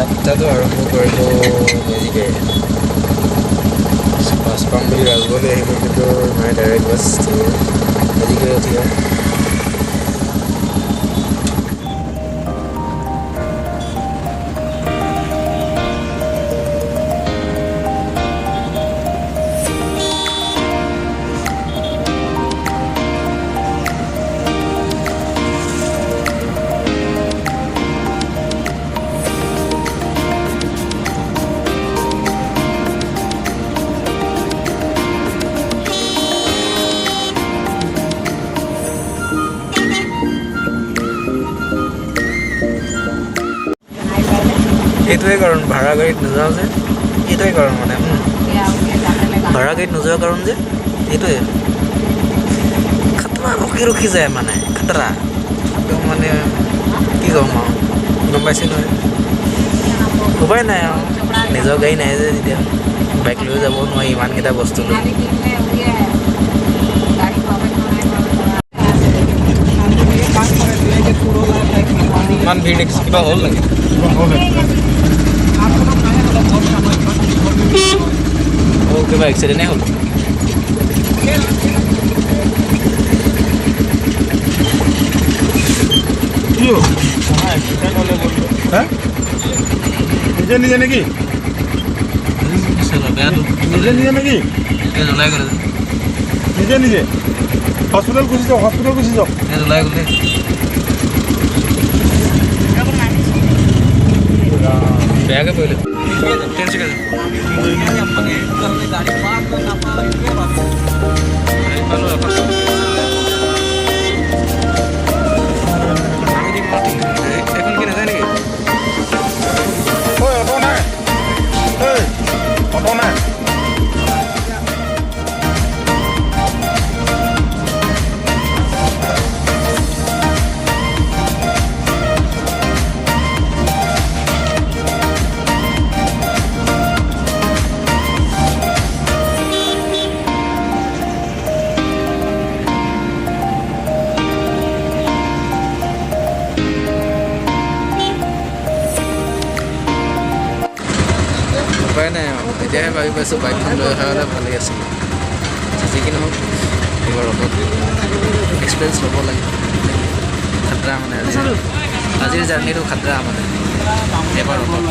যাত্ৰাটো আৰম্ভ কৰিলোঁ মেজিকে বাছ পাম বুলি ৰাজগড়লৈ আহিলোঁ, কিন্তু নাই ডাইৰেক্ট বাছ মেজিকে উঠিয়া এইটোৱে কাৰণ ভাড়া গাড়ীত নোযোৱা যে, এইটোৱে কাৰণ মানে ভাড়া গাড়ীত নোযোৱা কাৰণ যে এইটোৱে খাতৰা ৰখি যায় মানে খাতৰা একদম মানে কি ক'ম আৰু গম পাইছে নহয়। উপায় নাই আৰু নিজৰ গাড়ী নাই যে, যেতিয়া বাইক লৈ যাব নোৱাৰি ইমানকেইটা বস্তু লৈ। ইমান ভিৰ দেখিছোঁ, কিবা হ'ল নেকি? কিবা এক্সিডেণ্টেই হ'ল। নিজে নিজে নেকি? নিজে নিজে নেকি? নিজে নিজে হস্পিটেল গুচি যাওক, হস্পিটেল গুচি যাওক। জ্বলাই গ'লে বেয়াকৈ পৰিলে। তিনিচুকীয়া এখন কি নাযায় নেকি? অটো নাই, অটো নাই। উপায় নাই আৰু তেতিয়াহে ভাবি পাইছোঁ বাইকখন লৈ অহা হ'লে ভালেই আছিলে। যি কি নহওক এইবাৰ অটত এক্সপিৰিয়েঞ্চ ল'ব লাগে। খাতৰা মানে আজিৰ জাৰ্ণিটো খাতৰা মানে এবাৰ অটত।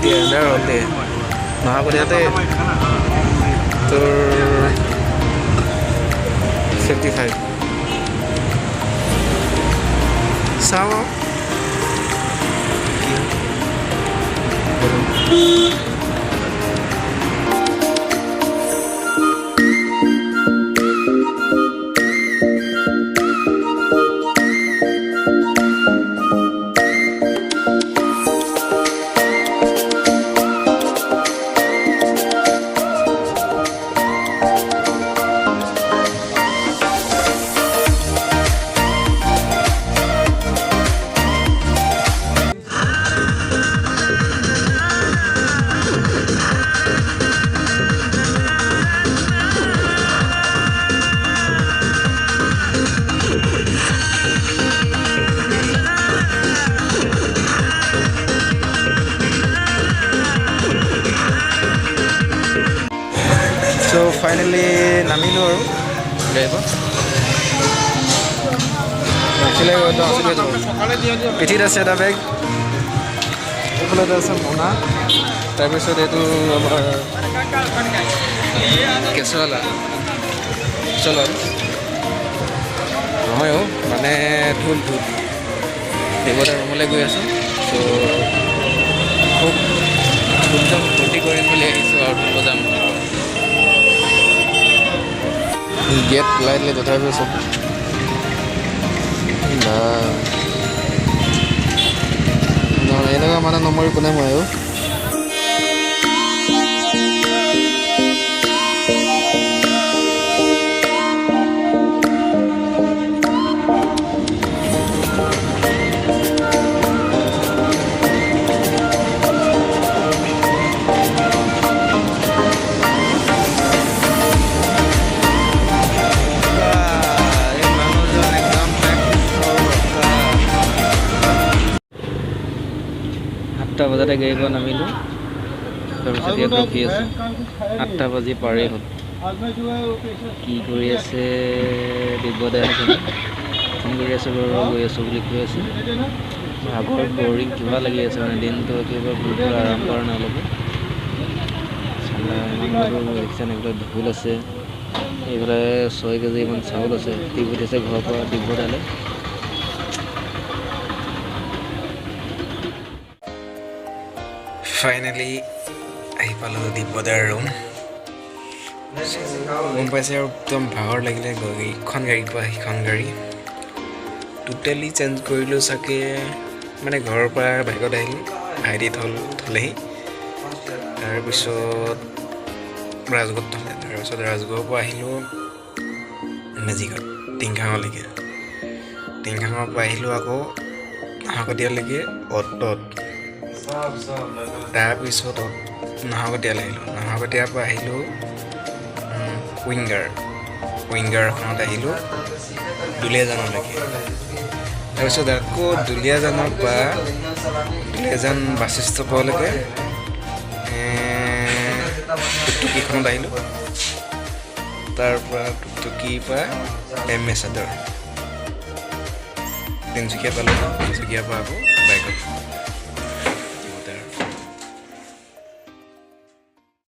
ডিয়াৰ হ'লে মহাবলীয়াতে তোৰ 55 চাওঁ ফাইনেলি নামিলোঁ আৰু গাড়ীৰ পিঠিত আছে এটা বেগ, এইফালে এটা আছে মোনা, তাৰপিছত এইটো আমাৰ কেঁচুৱালা নহয় মানে ঢোল সেইবোৰ ৰুমলৈ গৈ আছোঁ। চ' খুব একদম ফূৰ্তি কৰিম বুলি আহিছোঁ আৰু ঢোল বজাম। গেট ওলাই দিলে তথাপিও চব এনেকুৱা মানে নম্বৰ কোনে মই আঠটা বজাতে গাড়ীৰ পৰা নামিলোঁ, তাৰপিছত ইয়াত ৰখি আছোঁ। 8টা বাজি পাৰেই হ'ল। কি কৰি আছে দিব্যদাই ফোন কৰি আছোঁ বাৰু, গৈ আছোঁ বুলি কৈ আছে। ভাগৰ বৰিং কিবা লাগি আছে মানে, দিনটো একেবাৰে বহুত আৰাম কৰা নাই অলপ। ইমান দেখিছেনে, এইবিলাক ঢোল আছে, এইফালে 6 কেজি মান চাউল আছে, দি পঠিয়াইছে ঘৰৰ পৰা দিব্যদালৈ। ফাইনেলি আহি পালোঁ দিব্যদাৰ ৰুম। গম পাইছে আৰু একদম ভাগৰ লাগিলে ইখন গাড়ীৰ পৰা সিখন গাড়ী টোটেলি চেঞ্জ কৰিলোঁ চাগে। মানে ঘৰৰ পৰা বাইকত আহিলোঁ, ভাইটি থ'লেহি, তাৰপিছত ৰাজগড়ত থ'লে, তাৰপিছত ৰাজগড়ৰ পৰা আহিলোঁ মেজিকত টিংখাঙলৈকে, টিংখাঙৰ পৰা আহিলোঁ আকৌ নাহৰকটীয়ালৈকে অ'টত, তাৰপিছত নাহৰকটীয়ালৈ আহিলোঁ, নাহৰকটীয়াৰ পৰা আহিলোঁ উইংগাৰখনত আহিলোঁ দুলীয়াজানলৈকে, তাৰপিছত আকৌ দুলীয়াজানৰ পৰা দুলীয়াজান বাছ ষ্টপলৈকে টুকটুকিখনত আহিলোঁ, তাৰপৰা টুকটুকিৰ পৰা এম্বেচাদৰ তিনিচুকীয়া পালোঁ, তিনিচুকীয়াৰ পৰা আকৌ বাইকত